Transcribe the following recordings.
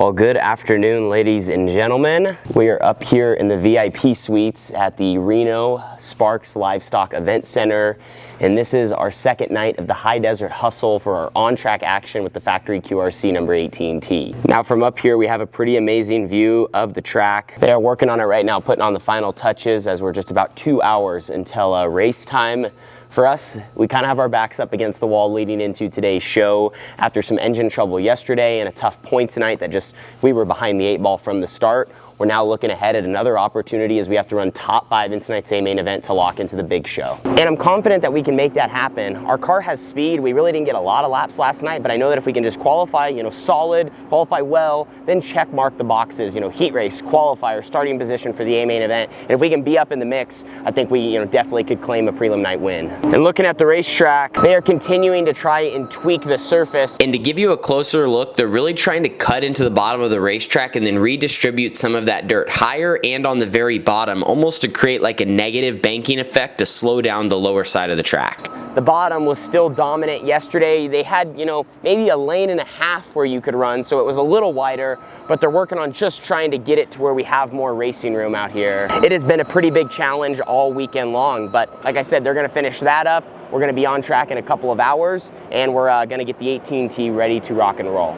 Well, good afternoon, ladies and gentlemen. We are up here in the VIP suites at the Reno Sparks Livestock Event Center, and this is our second night of the High Desert Hustle for our on-track action with the factory QRC number 18T. Now from up here, we have a pretty amazing view of the track. They are working on it right now, putting on the final touches as we're just about 2 hours until race time. For us, we kind of have our backs up against the wall leading into today's show after some engine trouble yesterday and a tough point tonight that we were behind the 8 ball from the start. We're now looking ahead at another opportunity as we have to run top 5 in tonight's A main event to lock into the big show. And I'm confident that we can make that happen. Our car has speed. We really didn't get a lot of laps last night, but I know that if we can just qualify, solid, qualify well, then check mark the boxes, heat race, qualifier, starting position for the A main event. And if we can be up in the mix, I think we, definitely could claim a prelim night win. And looking at the racetrack, they are continuing to try and tweak the surface. And to give you a closer look, they're really trying to cut into the bottom of the racetrack and then redistribute some of that dirt higher and on the very bottom, almost to create like a negative banking effect to slow down the lower side of the track. The bottom was still dominant yesterday. They had, maybe a lane and a half where you could run, so it was a little wider, but they're working on just trying to get it to where we have more racing room out here. It has been a pretty big challenge all weekend long, but like I said, they're gonna finish that up. We're gonna be on track in a couple of hours, and we're gonna get the 18T ready to rock and roll.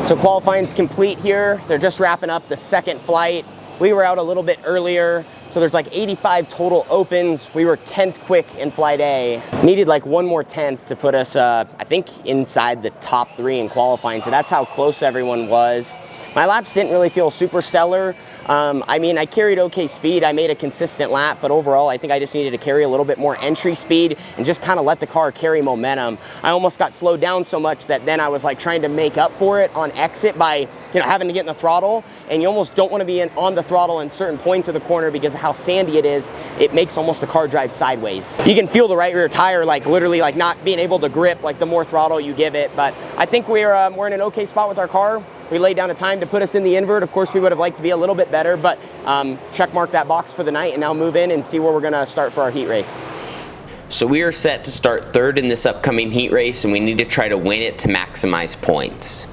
So qualifying's complete here. They're just wrapping up the second flight. We were out a little bit earlier, so there's like 85 total opens. We were 10th quick in flight A. Needed like one more 10th to put us, I think, inside the top 3 in qualifying, so that's how close everyone was. My laps didn't really feel super stellar. I carried okay speed. I made a consistent lap, but overall, I think I just needed to carry a little bit more entry speed and just kind of let the car carry momentum. I almost got slowed down so much that then I was like trying to make up for it on exit by, having to get in the throttle, and you almost don't want to be on the throttle in certain points of the corner because of how sandy it is. It makes almost the car drive sideways. You can feel the right rear tire literally not being able to grip the more throttle you give it, but I think we're in an okay spot with our car. We laid down a time to put us in the invert. Of course, we would have liked to be a little bit better, but check mark that box for the night and now move in and see where we're gonna start for our heat race. So we are set to start 3rd in this upcoming heat race, and we need to try to win it to maximize points.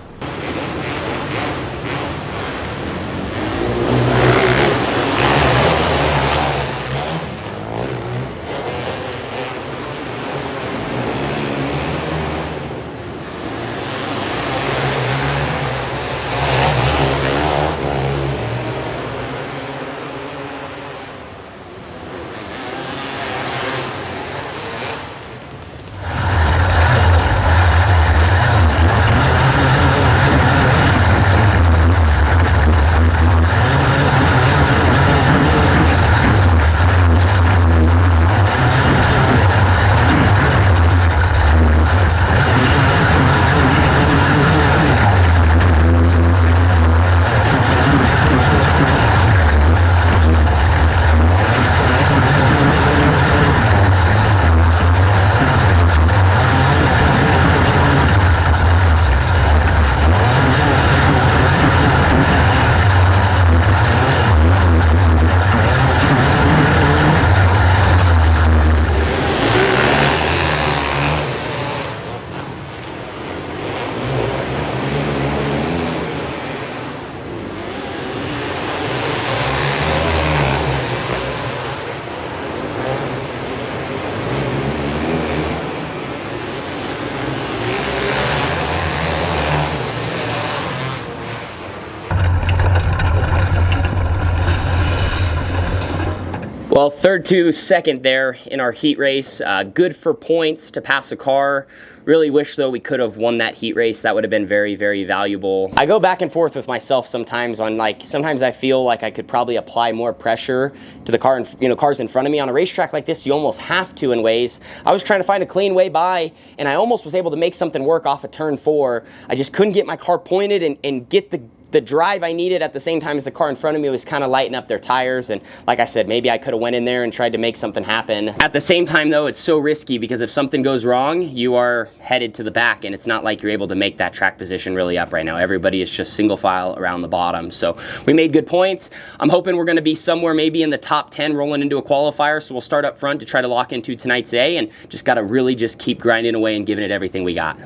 Well, third to second there in our heat race. Good for points to pass a car. Really wish, though, we could have won that heat race. That would have been very, very valuable. I go back and forth with myself sometimes on, like, sometimes I feel like I could probably apply more pressure to the car, cars in front of me. On a racetrack like this, you almost have to in ways. I was trying to find a clean way by, and I almost was able to make something work off of turn 4. I just couldn't get my car pointed and get the drive I needed at the same time as the car in front of me was kind of lighting up their tires. And like I said, maybe I could have went in there and tried to make something happen. At the same time, though, it's so risky because if something goes wrong, you are headed to the back, and it's not like you're able to make that track position really up right now. Everybody is just single file around the bottom. So we made good points. I'm hoping we're going to be somewhere maybe in the top 10 rolling into a qualifier. So we'll start up front to try to lock into tonight's A, and just got to really just keep grinding away and giving it everything we got.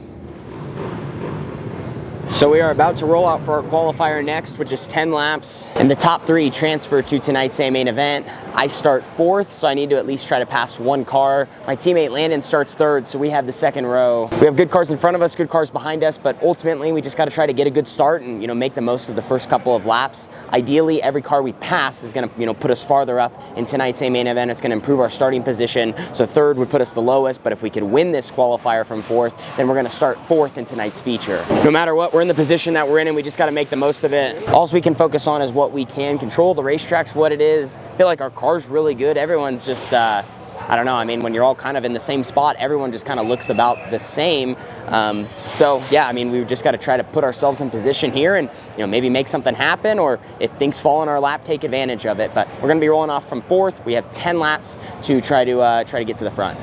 So we are about to roll out for our qualifier next, which is 10 laps, and the top 3 transfer to tonight's A main event. I start 4th, so I need to at least try to pass one car. My teammate Landon starts 3rd, so we have the 2nd row. We have good cars in front of us, good cars behind us, but ultimately we just got to try to get a good start and make the most of the first couple of laps. Ideally, every car we pass is going to put us farther up in tonight's A main event. It's going to improve our starting position. So 3rd would put us the lowest, but if we could win this qualifier from 4th, then we're going to start 4th in tonight's feature. No matter what, we're in the position that we're in, and we just got to make the most of it. All we can focus on is what we can control. The racetrack's what it is. I feel like our car's really good. Everyone's just, I don't know. I mean, when you're all kind of in the same spot, everyone just kind of looks about the same. So yeah, I mean, we've just got to try to put ourselves in position here and, maybe make something happen, or if things fall in our lap, take advantage of it. But we're going to be rolling off from 4th. We have 10 laps to try to get to the front.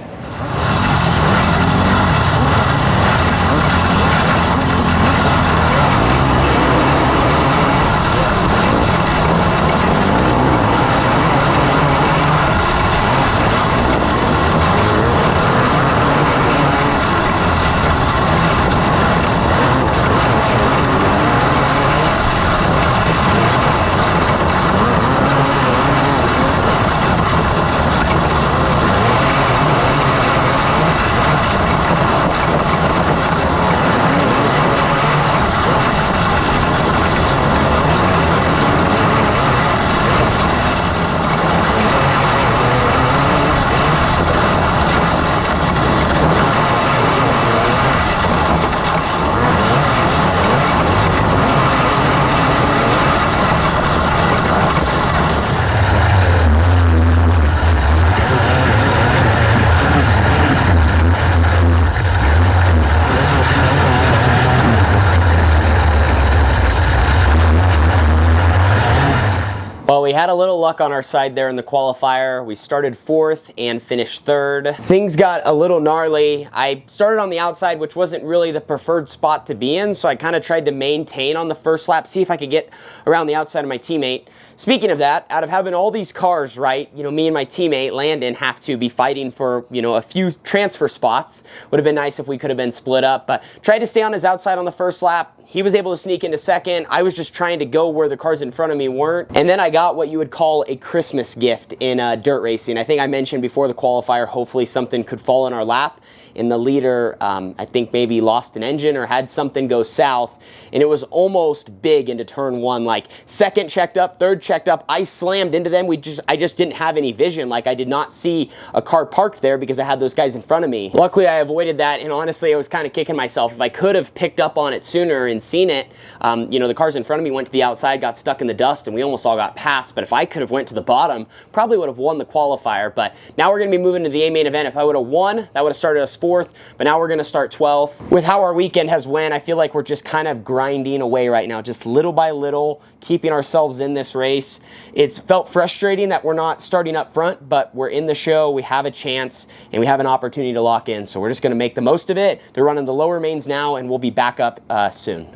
Well, we had a little luck on our side there in the qualifier. We started 4th and finished 3rd. Things got a little gnarly. I started on the outside, which wasn't really the preferred spot to be in, so I kind of tried to maintain on the first lap, see if I could get around the outside of my teammate. Speaking of that, out of having all these cars, right, me and my teammate, Landon, have to be fighting for, a few transfer spots. Would have been nice if we could have been split up, but tried to stay on his outside on the first lap. He was able to sneak into 2nd. I was just trying to go where the cars in front of me weren't. And then I got what you would call a Christmas gift in dirt racing. I think I mentioned before the qualifier, hopefully something could fall in our lap. And the leader, I think maybe lost an engine or had something go south, and it was almost big into turn 1. Like 2nd checked up, 3rd checked up. I slammed into them. I just didn't have any vision. Like I did not see a car parked there because I had those guys in front of me. Luckily, I avoided that, and honestly, I was kind of kicking myself. If I could have picked up on it sooner and seen it, the cars in front of me went to the outside, got stuck in the dust, and we almost all got past. But if I could have went to the bottom, probably would have won the qualifier. But now we're going to be moving to the A main event. If I would have won, that would have started us 4th, but now we're going to start 12th. With how our weekend has went, I feel like we're just kind of grinding away right now, just little by little, keeping ourselves in this race. It's felt frustrating that we're not starting up front, but we're in the show, we have a chance, and we have an opportunity to lock in, so we're just going to make the most of it. They're running the lower mains now, and we'll be back up soon.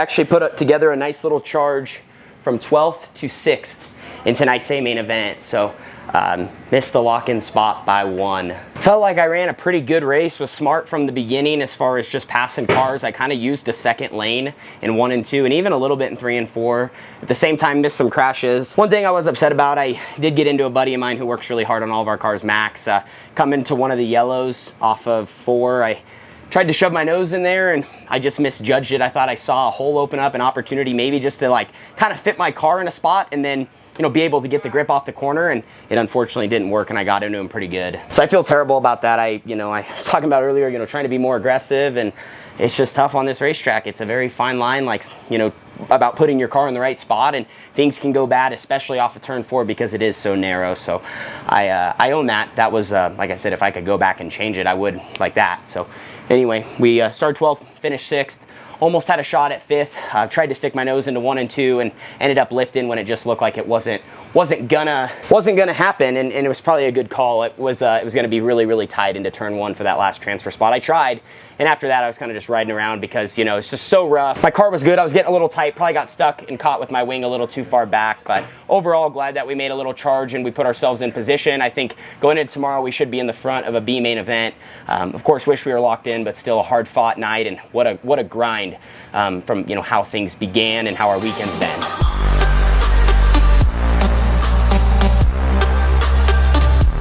actually put together a nice little charge from 12th to 6th in tonight's A main event. So missed the lock-in spot by 1. Felt like I ran a pretty good race, was smart from the beginning as far as just passing cars. I kind of used a second lane in 1 and 2 and even a little bit in 3 and 4. At the same time, missed some crashes. One thing I was upset about, I did get into a buddy of mine who works really hard on all of our cars, Max. Coming to one of the yellows off of 4, I tried to shove my nose in there and I just misjudged it. I thought I saw a hole open up, an opportunity maybe just to like kind of fit my car in a spot and then, you know, be able to get the grip off the corner, and it unfortunately didn't work and I got into him pretty good. So I feel terrible about that. I was talking about earlier, trying to be more aggressive, and it's just tough on this racetrack. It's a very fine line, like, about putting your car in the right spot, and things can go bad, especially off of turn 4 because it is so narrow. So I own that. That was, like I said, if I could go back and change it, I would like that. So anyway, we started 12th, finished 6th. Almost had a shot at 5th. Tried to stick my nose into 1 and 2 and ended up lifting when it just looked like it wasn't gonna happen, and it was probably a good call. It was gonna be really tight into turn 1 for that last transfer spot. I tried, and after that I was kind of just riding around because it's just so rough. My car was good. I was getting a little tight. Probably got stuck and caught with my wing a little too far back, but overall glad that we made a little charge and we put ourselves in position. I think going into tomorrow we should be in the front of a B main event. Of course, wish we were locked in, but still a hard fought night, and what a grind from how things began and how our weekend's been.